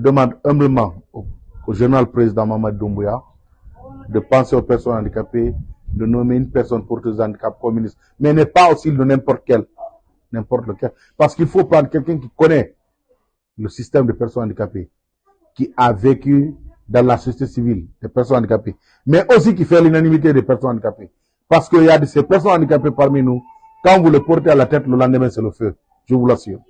Je demande humblement au général président Mamad Doumbouya de penser aux personnes handicapées, de nommer une personne porteuse de handicap comme ministre, mais n'est pas aussi de n'importe lequel. Parce qu'il faut prendre quelqu'un qui connaît le système des personnes handicapées, qui a vécu dans la société civile des personnes handicapées, mais aussi qui fait l'unanimité des personnes handicapées. Parce qu'il y a de ces personnes handicapées parmi nous, quand vous les portez à la tête, le lendemain c'est le feu, je vous l'assure.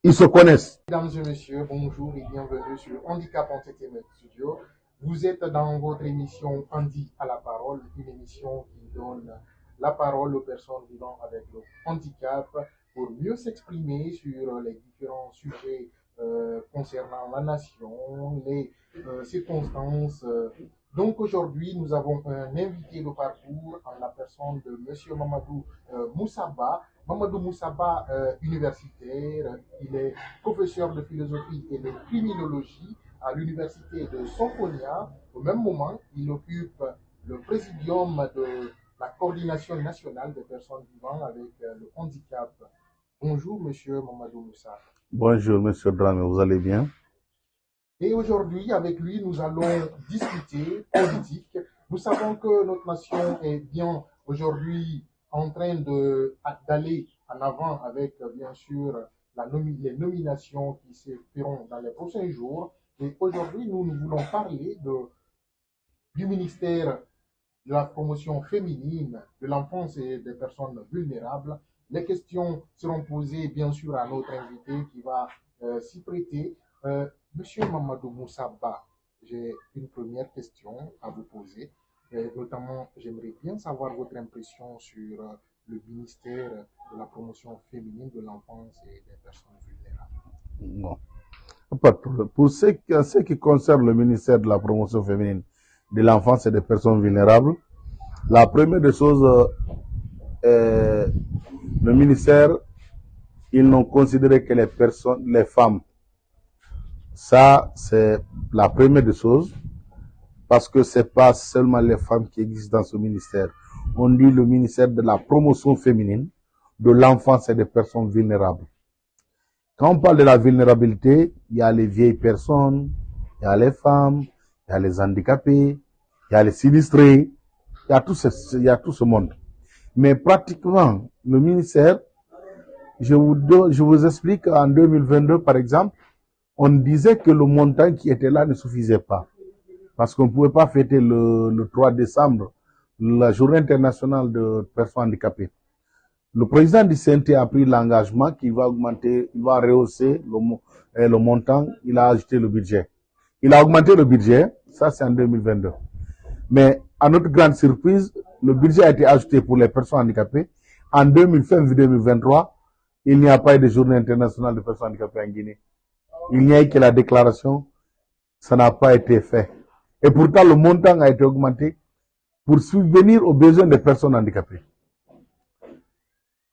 Ils se connaissent. Mesdames et messieurs, bonjour et bienvenue sur Handicap Entertainment Studio. Vous êtes dans votre émission Handi à la parole, une émission qui donne la parole aux personnes vivant avec le handicap pour mieux s'exprimer sur les différents sujets concernant la nation, les circonstances. Donc aujourd'hui, nous avons un invité de parcours en la personne de Monsieur Mamadou Moussaba. Mamadou Moussaba, universitaire, il est professeur de philosophie et de criminologie à l'université de Sonkonia. Au même moment, il occupe le présidium de la coordination nationale des personnes vivant avec le handicap. Bonjour, Monsieur Mamadou Moussaba. Bonjour, Monsieur Dramé, vous allez bien? Et aujourd'hui, avec lui, nous allons discuter politique. Nous savons que notre nation est bien aujourd'hui en train d'aller en avant avec, bien sûr, les nominations qui se feront dans les prochains jours. Et aujourd'hui, nous voulons parler du ministère de la promotion féminine, de l'enfance et des personnes vulnérables. Les questions seront posées, bien sûr, à notre invité qui va s'y prêter. Monsieur Mamadou Moussaba, j'ai une première question à vous poser. Notamment, j'aimerais bien savoir votre impression sur le ministère de la promotion féminine, de l'enfance et des personnes vulnérables. Bon. Pas de problème. Pour ce qui concerne le ministère de la promotion féminine, de l'enfance et des personnes vulnérables, la première des choses, le ministère, ils n'ont considéré que les femmes. Ça, c'est la première des choses, parce que c'est pas seulement les femmes qui existent dans ce ministère. On dit le ministère de la promotion féminine, de l'enfance et des personnes vulnérables. Quand on parle de la vulnérabilité, il y a les vieilles personnes, il y a les femmes, il y a les handicapés, il y a les sinistrés, il y a tout ce monde. Mais pratiquement, le ministère, je vous explique, en 2022, par exemple, on disait que le montant qui était là ne suffisait pas. Parce qu'on ne pouvait pas fêter le 3 décembre, la journée internationale de personnes handicapées. Le président du CNT a pris l'engagement qu'il va augmenter, il va rehausser le montant, il a ajouté le budget. Il a augmenté le budget, ça c'est en 2022. Mais à notre grande surprise, le budget a été ajouté pour les personnes handicapées. En 2023, il n'y a pas eu de journée internationale de personnes handicapées en Guinée. Il n'y a eu que la déclaration, ça n'a pas été fait. Et pourtant, le montant a été augmenté pour subvenir aux besoins des personnes handicapées.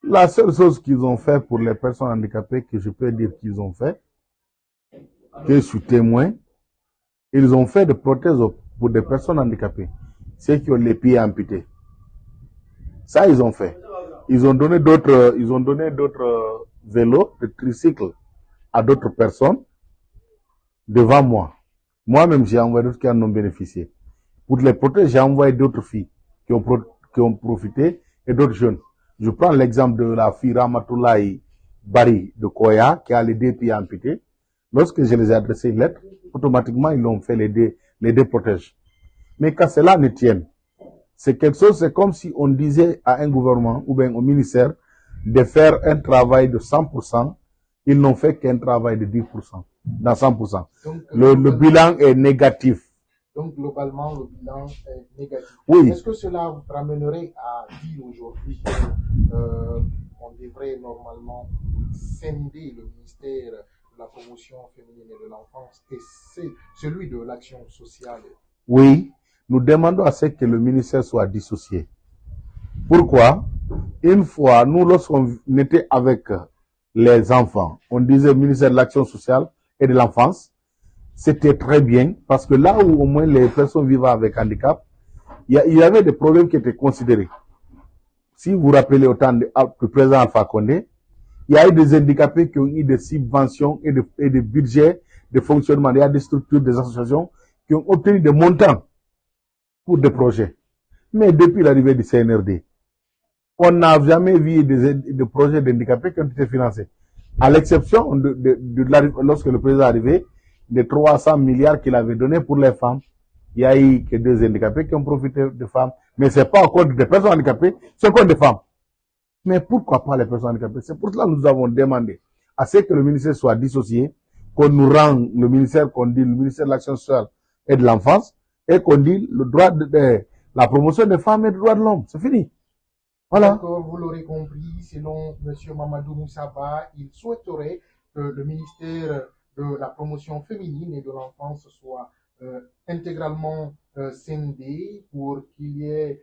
La seule chose qu'ils ont fait pour les personnes handicapées, que je peux dire qu'ils ont fait, que je suis témoin, ils ont fait des prothèses pour des personnes handicapées, ceux qui ont les pieds amputés. Ça, ils ont fait. Ils ont donné d'autres vélos, de tricycles à d'autres personnes devant moi. Moi-même, j'ai envoyé d'autres qui en ont bénéficié. Pour les protéger, j'ai envoyé d'autres filles qui ont profité et d'autres jeunes. Je prends l'exemple de la fille Ramatoulaye Bari de Koya qui a les deux pieds amputés. Lorsque je les ai adressé une lettre, automatiquement, ils l'ont fait les deux protèges. Mais quand cela ne tienne, c'est quelque chose, c'est comme si on disait à un gouvernement ou bien au ministère de faire un travail de 100%. Ils n'ont fait qu'un travail de 10%, dans 100%. Donc, le bilan est négatif. Donc, globalement, le bilan est négatif. Oui. Est-ce que cela vous ramènerait à dire aujourd'hui qu'on devrait normalement scinder le ministère de la promotion féminine et de l'enfance et c'est celui de l'action sociale? Oui, nous demandons à ce que le ministère soit dissocié. Pourquoi? Une fois, nous, lorsqu'on était avec les enfants, on disait ministère de l'action sociale et de l'enfance, c'était très bien, parce que là où au moins les personnes vivant avec handicap, il y avait des problèmes qui étaient considérés. Si vous vous rappelez au temps du président Alpha Condé, il y a eu des handicapés qui ont eu des subventions et des budgets de fonctionnement, il y a des structures, des associations qui ont obtenu des montants pour des projets. Mais depuis l'arrivée du CNRD, on n'a jamais vu des projets d'handicapés qui ont été financés. À l'exception lorsque le président est arrivé, des 300 milliards qu'il avait donnés pour les femmes, il y a eu que 2 handicapés qui ont profité de femmes. Mais ce n'est pas au compte des personnes handicapées, c'est au compte des femmes. Mais pourquoi pas les personnes handicapées? C'est pour cela que nous avons demandé à ce que le ministère soit dissocié, qu'on nous rende le ministère, qu'on dit le ministère de l'Action sociale et de l'enfance, et qu'on dit le droit la promotion des femmes et des droits de l'homme. C'est fini. Voilà. D'accord, vous l'aurez compris, selon M. Mamadou Moussaba, il souhaiterait que le ministère de la promotion féminine et de l'enfance soit intégralement scindé pour qu'il y ait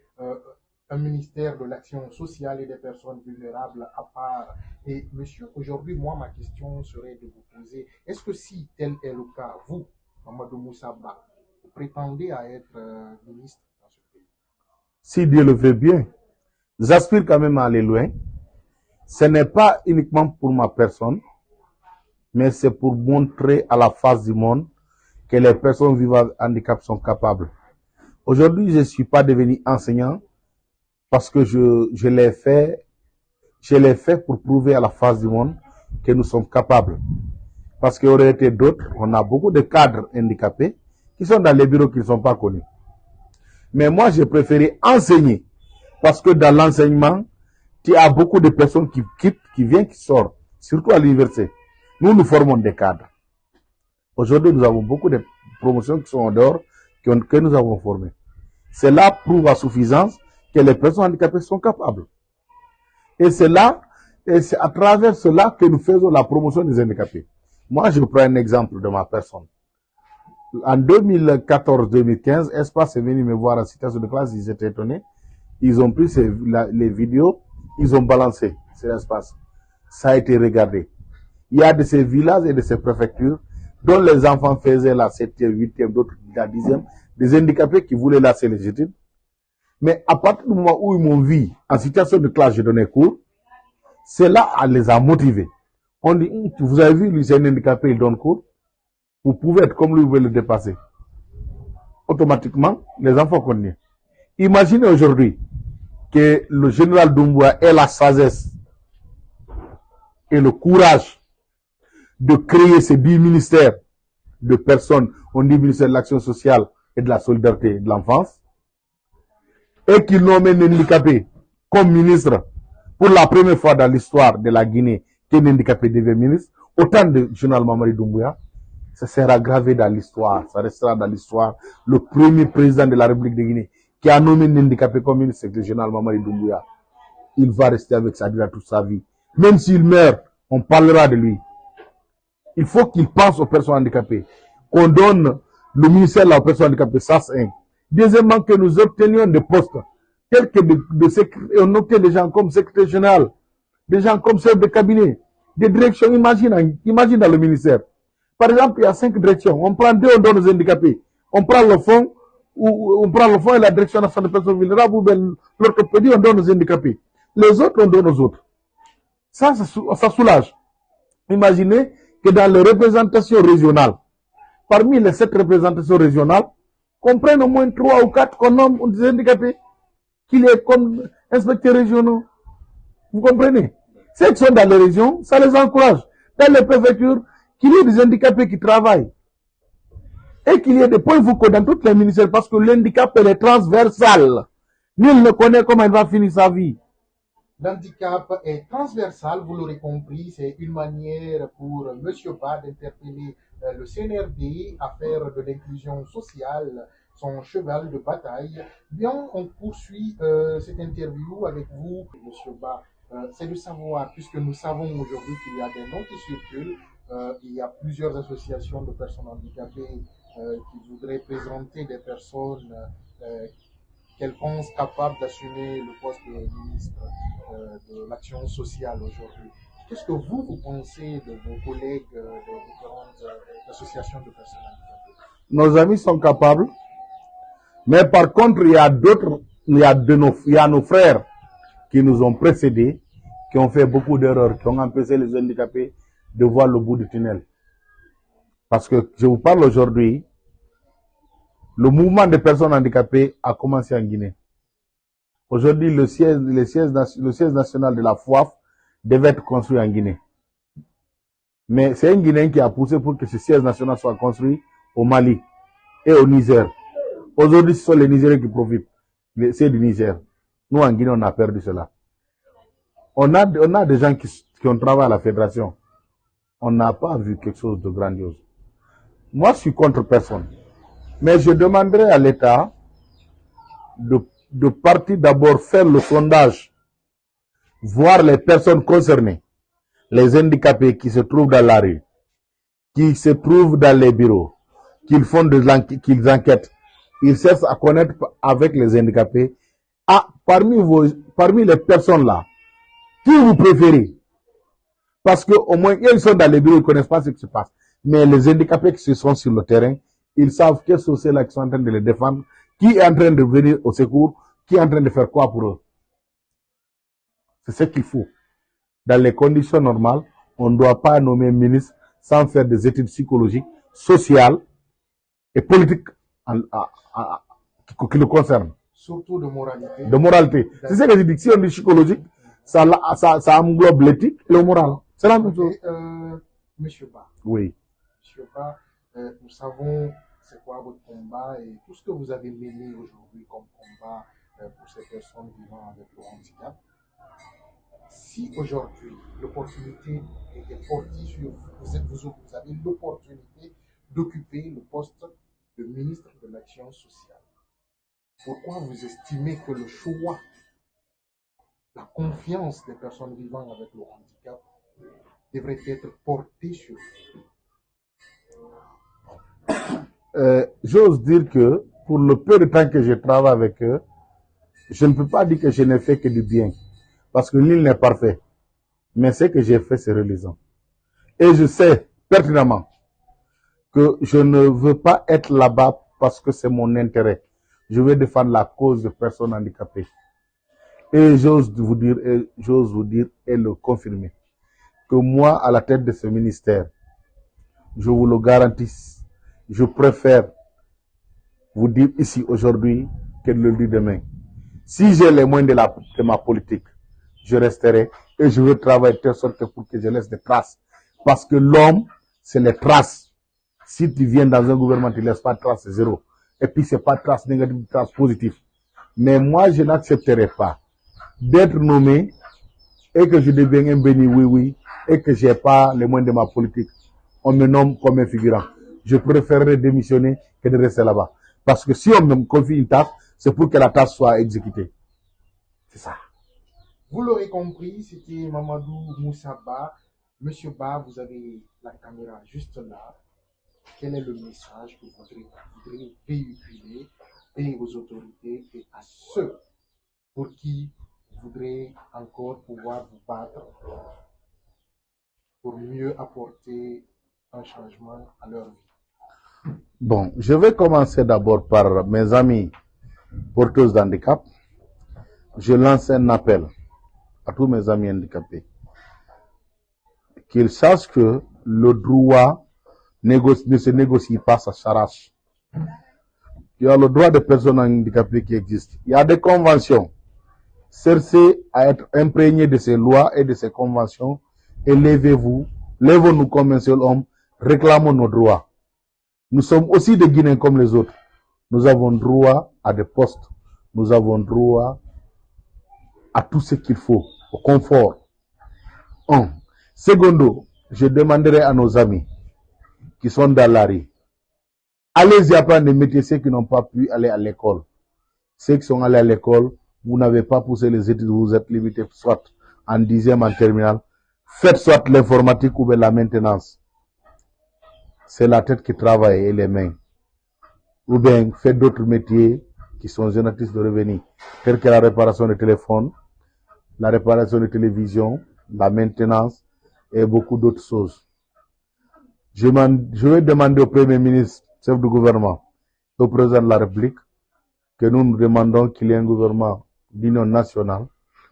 un ministère de l'action sociale et des personnes vulnérables à part. Et monsieur, aujourd'hui, moi, ma question serait de vous poser, est-ce que si tel est le cas, vous, Mamadou Moussaba, vous prétendez à être ministre dans ce pays? Si Dieu le veut bien, j'aspire quand même à aller loin. Ce n'est pas uniquement pour ma personne, mais c'est pour montrer à la face du monde que les personnes vivant avec handicap sont capables. Aujourd'hui, je ne suis pas devenu enseignant parce que je l'ai fait pour prouver à la face du monde que nous sommes capables. Parce qu'il y aurait été d'autres, on a beaucoup de cadres handicapés qui sont dans les bureaux qui ne sont pas connus. Mais moi, j'ai préféré enseigner parce que dans l'enseignement, tu as beaucoup de personnes qui quittent, qui viennent, qui sortent, surtout à l'université. Nous formons des cadres. Aujourd'hui, nous avons beaucoup de promotions qui sont en dehors, que nous avons formées. Cela prouve à suffisance que les personnes handicapées sont capables. Et c'est à travers cela que nous faisons la promotion des handicapés. Moi, je prends un exemple de ma personne. En 2014-2015, Espace est venu me voir en situation de classe, ils étaient étonnés. Ils ont pris les vidéos, ils ont balancé sur Espace. Ça a été regardé. Il y a de ces villages et de ces préfectures dont les enfants faisaient la 7e, 8e, d'autres la 10e, des handicapés qui voulaient lasser les études. Mais à partir du moment où ils m'ont vu en situation de classe, je donnais cours, cela les a motivés. On dit, vous avez vu, lui c'est un handicapé, il donne cours, vous pouvez être comme lui, vous pouvez le dépasser. Automatiquement, les enfants continuent. Imaginez aujourd'hui que le général Doumbouya ait la sagesse et le courage de créer ces 10 ministères de personnes, on dit ministère de l'action sociale et de la solidarité et de l'enfance, et qu'il nomme un handicapé comme ministre pour la première fois dans l'histoire de la Guinée qu'un handicapé devient ministre, autant de général Mamadi Doumbouya, ça sera gravé dans l'histoire, ça restera dans l'histoire. Le premier président de la République de Guinée qui a nommé un handicapé comme ministre, c'est le général Mamadi Doumbouya. Il va rester avec ça toute sa vie. Même s'il meurt, on parlera de lui. Il faut qu'il pense aux personnes handicapées. Qu'on donne le ministère aux personnes handicapées, ça c'est un. Deuxièmement, que nous obtenions des postes tels que et on obtient des gens comme secrétaire général, des gens comme chef de cabinet, des directions, imagine dans le ministère. Par exemple, il y a 5 directions. On prend 2, on donne aux handicapés. On prend le fonds, et la direction nationale des personnes vulnérables, ou bien l'orthopédie, on donne aux handicapés. Les autres, on donne aux autres. Ça soulage. Imaginez que dans les représentations régionales, parmi les 7 représentations régionales, qu'on prenne au moins 3 ou 4 qu'on nomme des handicapés, qu'il y ait comme inspecteurs régionaux. Vous comprenez? Ceux qui sont dans les régions, ça les encourage. Dans les préfectures, qu'il y ait des handicapés qui travaillent. Et qu'il y ait des points focaux dans tous les ministères, parce que l'handicap est transversal. Nul ne connaît comment il va finir sa vie. L'handicap est transversal, vous l'aurez compris, c'est une manière pour M. Ba d'interpeller le CNRD à faire de l'inclusion sociale son cheval de bataille. Bien, on poursuit cette interview avec vous, M. Ba. C'est de savoir, puisque nous savons aujourd'hui qu'il y a des noms qui circulent, il y a plusieurs associations de personnes handicapées qui voudraient présenter des personnes qu'elles pensent capables d'assumer le poste de ministre de l'action sociale aujourd'hui. Qu'est-ce que vous pensez de vos collègues des différentes associations de personnes handicapées? Nos amis sont capables, mais par contre, il y a d'autres, il y a nos frères qui nous ont précédés, qui ont fait beaucoup d'erreurs, qui ont empêché les handicapés de voir le bout du tunnel. Parce que je vous parle aujourd'hui, le mouvement des personnes handicapées a commencé en Guinée. Aujourd'hui, le siège national de la FOAF devait être construit en Guinée. Mais c'est un Guinéen qui a poussé pour que ce siège national soit construit au Mali et au Niger. Aujourd'hui, ce sont les Nigériens qui profitent. C'est du Niger. Nous, en Guinée, on a perdu cela. On a des gens qui ont travaillé à la fédération. On n'a pas vu quelque chose de grandiose. Moi, je suis contre personne. Mais je demanderai à l'État de partir d'abord faire le sondage, voir les personnes concernées, les handicapés qui se trouvent dans la rue, qui se trouvent dans les bureaux, qu'ils enquêtent, ils cherchent à connaître avec les handicapés. Ah, parmi les personnes là, qui vous préférez? Parce qu'au moins, ils sont dans les bureaux, ils ne connaissent pas ce qui se passe. Mais les handicapés qui sont sur le terrain, ils savent quels sont ceux-là qui sont en train de les défendre, qui est en train de venir au secours, qui est en train de faire quoi pour eux. C'est ce qu'il faut. Dans les conditions normales, on ne doit pas nommer ministre sans faire des études psychologiques, sociales et politiques qui le concernent. Surtout de moralité. De moralité. C'est ce que je dis. Si on dit psychologique, ça englobe l'éthique et le moral. C'est la même chose. Monsieur Ba. Oui. Monsieur Ba, nous savons c'est quoi votre combat et tout ce que vous avez mené aujourd'hui comme combat pour ces personnes vivant avec le handicap. Si aujourd'hui l'opportunité était portée sur vous avez l'opportunité d'occuper le poste de ministre de l'Action sociale, pourquoi vous estimez que le choix, la confiance des personnes vivant avec le handicap devrait être porté sur eux? J'ose dire que pour le peu de temps que je travaille avec eux, je ne peux pas dire que je n'ai fait que du bien. Parce que nul n'est parfait. Mais ce que j'ai fait, c'est relisant. Et je sais pertinemment que je ne veux pas être là-bas parce que c'est mon intérêt. Je veux défendre la cause des personnes handicapées. Et j'ose vous dire et le confirmer que moi, à la tête de ce ministère, je vous le garantis, je préfère vous dire ici aujourd'hui que de le dire demain. Si j'ai les moyens de ma politique, je resterai et je veux travailler de telle sorte pour que je laisse des traces. Parce que l'homme, c'est les traces. Si tu viens dans un gouvernement, tu ne laisses pas de traces, c'est zéro. Et puis, c'est pas de traces négatives, de traces positives. Mais moi, je n'accepterai pas d'être nommé et que je devienne un béni oui, et que je n'ai pas les moyens de ma politique. On me nomme comme un figurant. Je préférerais démissionner que de rester là-bas. Parce que si on me confie une tâche, c'est pour que la tâche soit exécutée. C'est ça. Vous l'aurez compris, c'était Mamadou Moussa Ba. Monsieur Ba, vous avez la caméra juste là. Quel est le message que vous voudrez véhiculer et aux autorités et à ceux pour qui vous voudrez encore pouvoir vous battre pour mieux apporter un changement à leur vie? Bon, je vais commencer d'abord par mes amis porteuses d'handicap. Je lance un appel à tous mes amis handicapés qu'ils sachent que le droit ne se négocie pas, ça s'arrache. Il y a le droit des personnes handicapées qui existe. Il y a des conventions. Cherchez à être imprégné de ces lois et de ces conventions et levez-vous, lèvons-nous comme un seul homme, réclamons nos droits. Nous sommes aussi des Guinéens comme les autres. Nous avons droit à des postes. Nous avons droit à tout ce qu'il faut, au confort. Un. Secondo, je demanderai à nos amis qui sont dans la rue, allez-y apprendre des métiers, ceux qui n'ont pas pu aller à l'école. Ceux qui sont allés à l'école, vous n'avez pas poussé les études, vous êtes limité soit en 10e, en terminale. Faites soit l'informatique ou la maintenance. C'est la tête qui travaille et les mains. Ou bien faites d'autres métiers qui sont génératrices de revenus, tels que la réparation de téléphone, la réparation de télévision, la maintenance et beaucoup d'autres choses. Je vais demander au Premier ministre, chef du gouvernement, au président de la République, que nous demandons qu'il y ait un gouvernement d'union nationale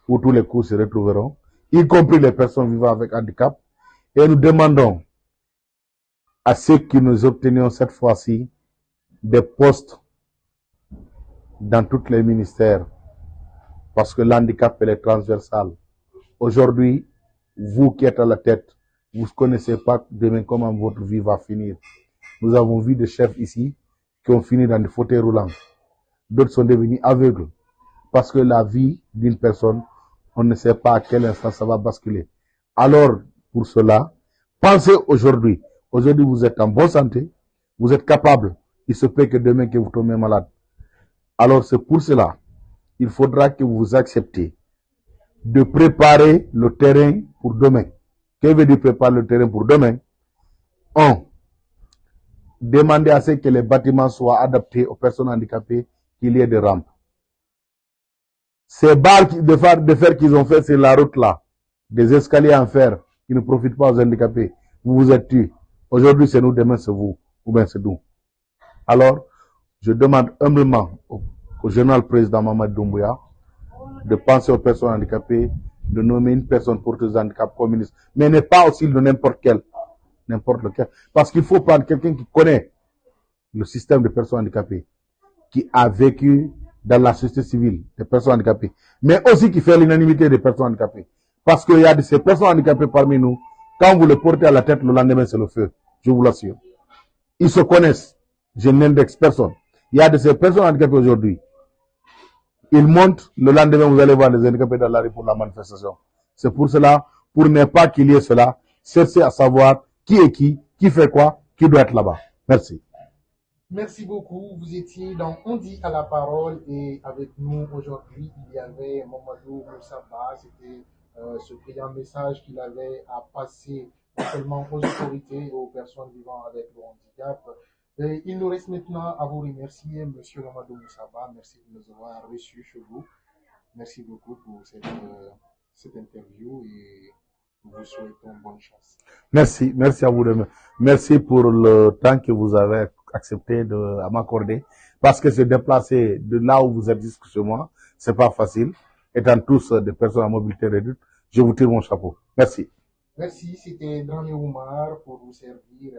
où tous les coûts se retrouveront, y compris les personnes vivant avec handicap, et nous demandons à ce que nous obtenions cette fois-ci des postes dans tous les ministères, parce que l'handicap est transversal. Aujourd'hui, vous qui êtes à la tête, vous ne connaissez pas demain comment votre vie va finir. Nous avons vu des chefs ici qui ont fini dans des fauteuils roulants. D'autres sont devenus aveugles. Parce que la vie d'une personne, on ne sait pas à quel instant ça va basculer. Alors, pour cela, pensez aujourd'hui. Aujourd'hui, vous êtes en bonne santé, vous êtes capable. Il se peut que demain que vous tombez malade. Alors, c'est pour cela, il faudra que vous acceptiez de préparer le terrain pour demain. Que veut dire préparer le terrain pour demain? 1. Demander à ce que les bâtiments soient adaptés aux personnes handicapées, qu'il y ait des rampes. Ces barres de fer qu'ils ont fait sur la route là, des escaliers en fer qui ne profitent pas aux handicapés, vous vous êtes tués. Aujourd'hui c'est nous, demain c'est vous, ou bien c'est nous. Alors, je demande humblement au général président Mamadou Doumbouya de penser aux personnes handicapées, de nommer une personne porteuse de handicap comme ministre, mais n'est pas aussi de n'importe lequel. Parce qu'il faut prendre quelqu'un qui connaît le système de personnes handicapées, qui a vécu dans la société civile des personnes handicapées, mais aussi qui fait l'unanimité des personnes handicapées. Parce qu'il y a de ces personnes handicapées parmi nous, quand vous les portez à la tête, le lendemain c'est le feu, je vous l'assure. Ils se connaissent, je n'indexe personne. Il y a de ces personnes handicapées aujourd'hui, ils montent, le lendemain vous allez voir les handicapés dans la rue pour la manifestation. C'est pour cela, pour ne pas qu'il y ait cela, cherchez à savoir qui est qui fait quoi, qui doit être là-bas. Merci. Merci beaucoup. Vous étiez dans On dit à la parole et avec nous aujourd'hui, il y avait Mamadou Moussaba. C'était ce brillant message qu'il avait à passer non seulement aux autorités et aux personnes vivant avec le handicap. Et il nous reste maintenant à vous remercier, Monsieur Mamadou Moussaba. Merci de nous avoir reçus chez vous. Merci beaucoup pour cette interview et nous vous souhaitons bonne chance. Merci à vous. Merci pour le temps que vous avez accepté à m'accorder, parce que se déplacer de là où vous êtes jusqu'à moi, c'est pas facile. Étant tous des personnes à mobilité réduite, je vous tire mon chapeau. Merci. Merci, c'était Dramé Oumar pour vous servir.